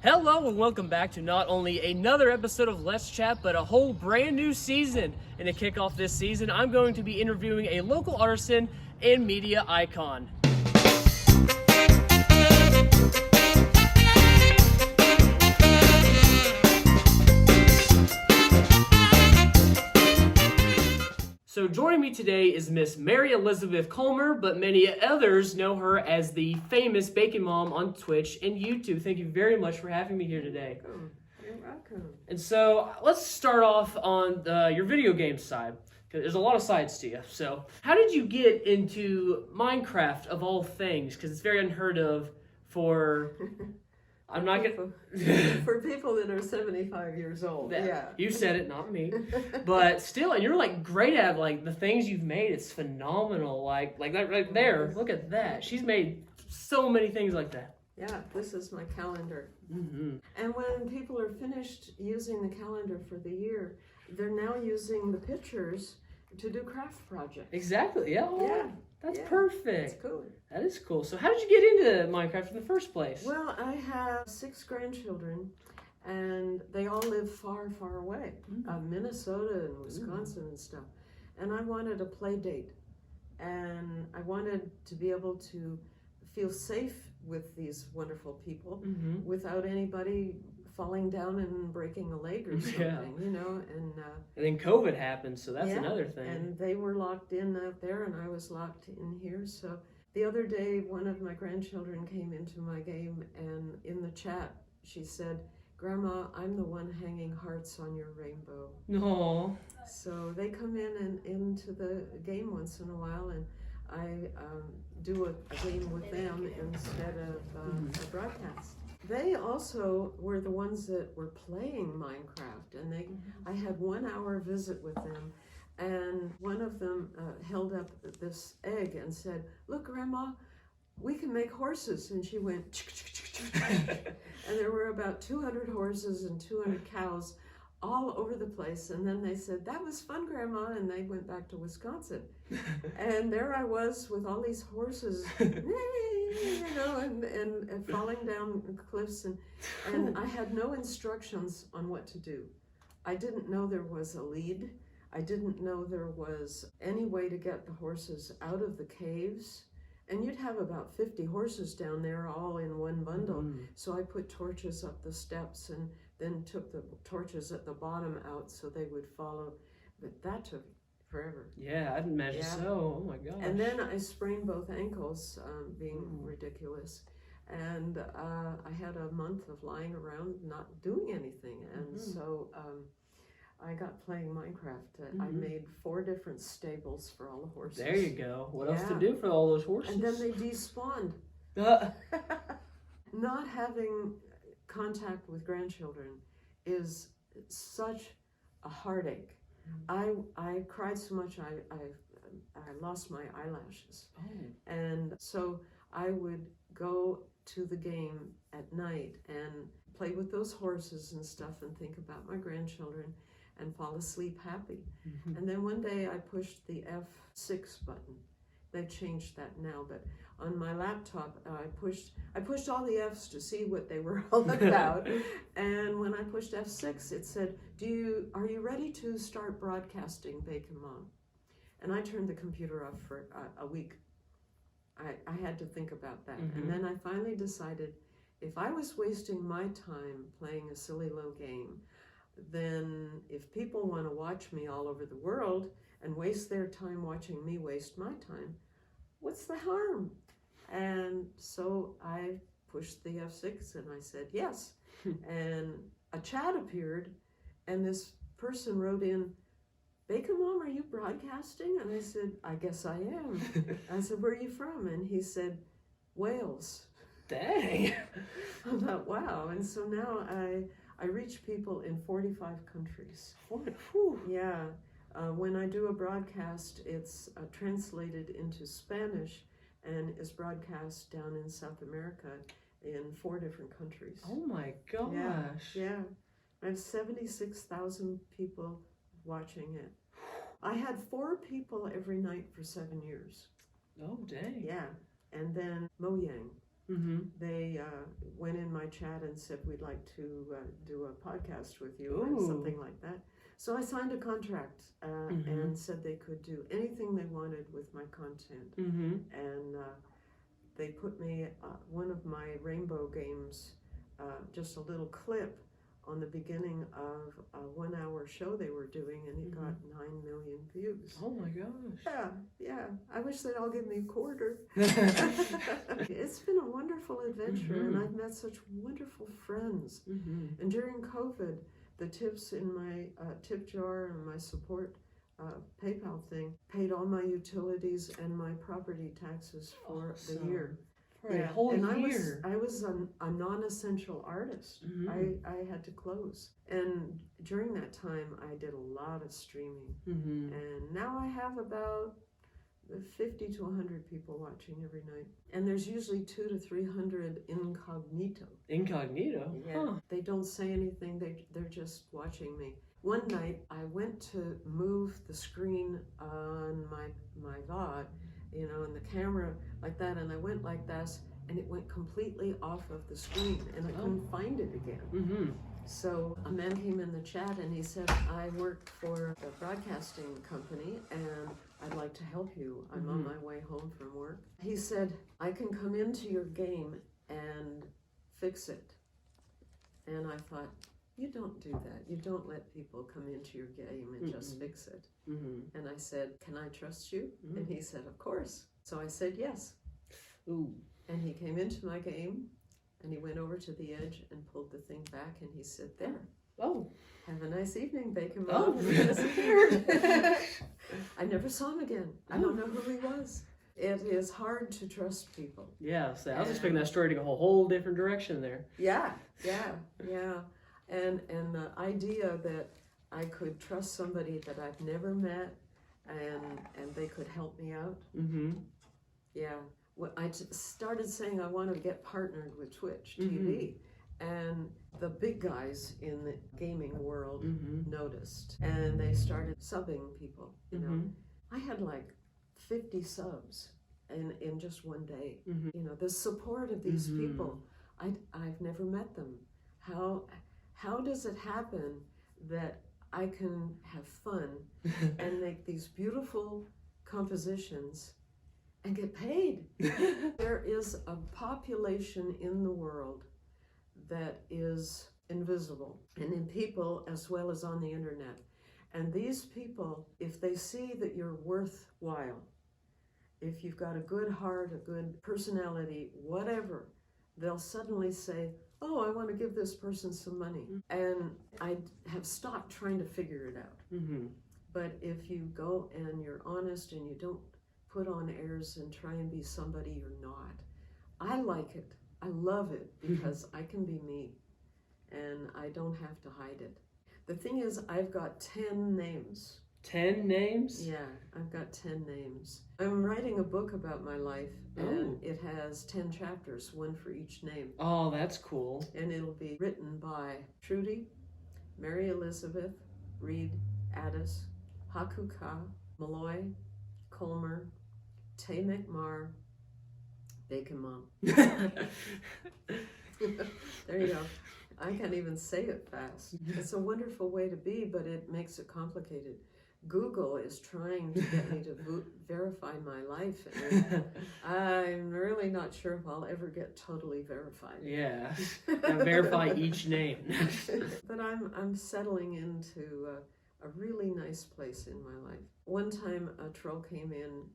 Hello and welcome back to not only another episode of Let's Chat, but a whole brand new season. And to kick off this season, I'm going to be interviewing a local artisan and media icon. So joining me today is Miss Mary Colmer, but many others know her as the famous Bacon Mom on Twitch and YouTube. Thank you very much for having me here today. You're welcome. And so let's start off on your video game side, because there's a lot of sides to you. So how did you get into Minecraft of all things? Because it's very unheard of for... I'm not gonna for people that are 75 years old. Yeah, you said it, not me. But still, and you're like great at like the things you've made. It's phenomenal. Like that right there. Look at that. She's made so many things like that. Yeah, this is my calendar. Mm-hmm. And when people are finished using the calendar for the year, they're now using the pictures to do craft projects. Exactly. Yeah. Yeah. That's perfect. That's cool. That is cool. So how did you get into Minecraft in the first place? Well, I have 6 grandchildren, and they all live far, far away. Minnesota and Wisconsin and stuff. And I wanted a play date. And I wanted to be able to feel safe with these wonderful people without anybody falling down and breaking a leg or something, you know. And then COVID happened, so that's another thing. And they were locked in out there, and I was locked in here. So the other day, one of my grandchildren came into my game, and in the chat, she said, "Grandma, I'm the one hanging hearts on your rainbow." No. So they come in and into the game once in a while, and I do a game with them instead of a broadcast. They also were the ones that were playing Minecraft, and I had 1 hour visit with them, and one of them held up this egg and said, "Look, Grandma, we can make horses." And she went, and there were about 200 horses and 200 cows all over the place. And then they said, "That was fun, Grandma," and they went back to Wisconsin. And there I was with all these horses, you know, and falling down cliffs, and I had no instructions on what to do. I didn't know there was a lead. I didn't know there was any way to get the horses out of the caves. And you'd have about 50 horses down there all in one bundle. So I put torches up the steps and then took the torches at the bottom out so they would follow. But that took forever. Yeah, I'd imagine so. Oh my gosh. And then I sprained both ankles, being ridiculous. And I had a month of lying around not doing anything. And so I got playing Minecraft. I made 4 different stables for all the horses. There you go. What else to do for all those horses? And then they despawned. Not having contact with grandchildren is such a heartache. I cried so much I lost my eyelashes. And so I would go to the game at night and play with those horses and stuff and think about my grandchildren and fall asleep happy. And then one day I pushed the F6 button. They've changed that now, but on my laptop I pushed all the Fs to see what they were all about. And when I pushed F6, it said, "Are you ready to start broadcasting Bacon Mom?" And I turned the computer off for a week. I had to think about that. And then I finally decided if I was wasting my time playing a silly low game, then if people want to watch me all over the world and waste their time watching me waste my time, what's the harm? And so I pushed the F6 and I said yes. And a chat appeared, and this person wrote in, "Bacon Mom, are you broadcasting?" And I said, "I guess I am." I said, "Where are you from?" And he said, "Wales." Dang. I thought, wow. And so now I reach people in 45 countries. Yeah. When I do a broadcast, it's translated into Spanish and is broadcast down in South America in 4 different countries. Oh my gosh. Yeah. I have 76,000 people watching it. I had 4 people every night for 7 years. Oh, dang. Yeah. And then Mo Yang. They went in my chat and said, we'd like to do a podcast with you Ooh. or something like that. So I signed a contract and said they could do anything they wanted with my content. And they put me one of my rainbow games, just a little clip on the beginning of a 1 hour show they were doing, and it got 9 million views. Oh my gosh. Yeah. I wish they'd all give me a quarter. It's been a wonderful adventure, and I've met such wonderful friends. And during COVID, the tips in my tip jar and my support PayPal thing paid all my utilities and my property taxes for the year. For a whole year. I was a non-essential artist. I had to close. And during that time, I did a lot of streaming. And now I have about 50 to 100 people watching every night. And there's usually 200 to 300 incognito. Incognito? Yeah. Huh. They don't say anything. They're just watching me. One night, I went to move the screen on my VOD, and the camera like that, and I went like this, and it went completely off of the screen, and I couldn't find it again. So a man came in the chat, and he said, I work for a broadcasting company, and I'd like to help you. I'm on my way home from work. He said, I can come into your game and fix it. And I thought, you don't do that. You don't let people come into your game and just fix it. And I said, can I trust you? And he said, of course. So I said, yes. Ooh. And he came into my game, and he went over to the edge and pulled the thing back, and he said, there. Oh. Have a nice evening, Bacon Mom. Oh. And he disappeared. I never saw him again. I don't know who he was. It is hard to trust people. Yeah, so I was expecting that story to go a whole different direction there. Yeah. And the idea that I could trust somebody that I've never met and they could help me out. Yeah. Well, I started saying I want to get partnered with Twitch TV. And the big guys in the gaming world noticed. And they started subbing people, I had like 50 subs in just one day. The support of these people, I've never met them. How does it happen that I can have fun and make these beautiful compositions and get paid? There is a population in the world that is invisible, and in people as well as on the internet. And these people, if they see that you're worthwhile, if you've got a good heart, a good personality, whatever, they'll suddenly say, oh, I want to give this person some money. And I have stopped trying to figure it out. But if you go and you're honest and you don't put on airs and try and be somebody you're not, I like it. I love it because I can be me and I don't have to hide it. The thing is, I've got 10 names. 10 names? Yeah, I've got 10 names. I'm writing a book about my life, and it has 10 chapters, one for each name. Oh, that's cool. And it'll be written by Trudy, Mary Elizabeth, Reed, Addis, Hakuka, Malloy, Colmer, Tay McMar, Bacon Mom. There you go. I can't even say it fast. It's a wonderful way to be, but it makes it complicated. Google is trying to get me to verify my life, and I'm really not sure if I'll ever get totally verified. Yeah, now verify each name. But I'm settling into a really nice place in my life. One time a troll came in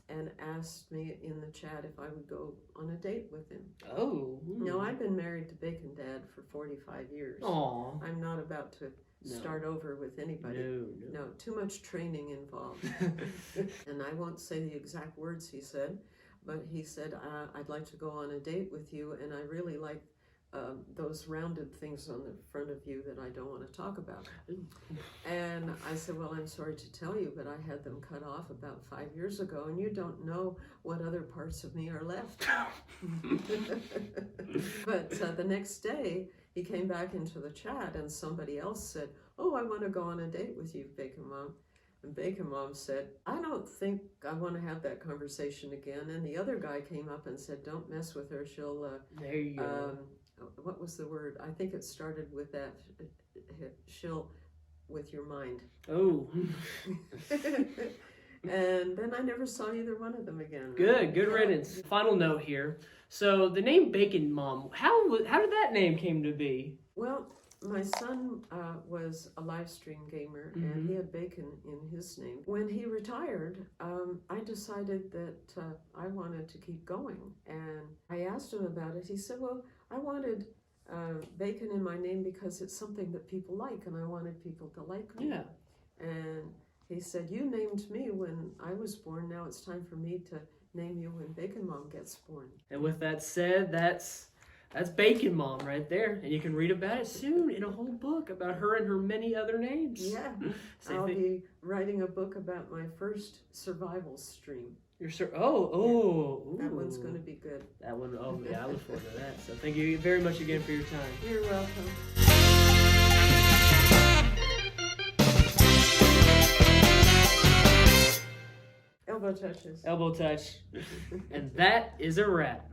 and asked me in the chat if I would go on a date with him. Oh. Now, I've been married to Bacon Dad for 45 years. Aw. I'm not about to start over with anybody. No, too much training involved. And I won't say the exact words he said, but he said, I'd like to go on a date with you, and I really like those rounded things on the front of you that I don't want to talk about. And I said, well, I'm sorry to tell you, but I had them cut off about 5 years ago, and you don't know what other parts of me are left. But the next day, he came back into the chat, and somebody else said, oh, I want to go on a date with you, Bacon Mom. And Bacon Mom said, I don't think I want to have that conversation again. And the other guy came up and said, don't mess with her. She'll, There you go. what was the word? I think it started with that, she'll, with your mind. Oh. And then I never saw either one of them again. Good riddance. Final note here. So the name Bacon Mom, how did that name came to be? Well, my son was a live stream gamer, and he had bacon in his name. When he retired, I decided that I wanted to keep going. And I asked him about it. He said, well, I wanted bacon in my name because it's something that people like, and I wanted people to like me. Yeah. And he said, you named me when I was born. Now it's time for me to name you when Bacon Mom gets born. And with that said, that's Bacon Mom right there. And you can read about it soon in a whole book about her and her many other names. Yeah. I'll be writing a book about my first survival stream. Ooh. That one's going to be good. That one, oh yeah, I look forward to that. So thank you very much again for your time. You're welcome. Elbow touches. Elbow touch. And that is a wrap.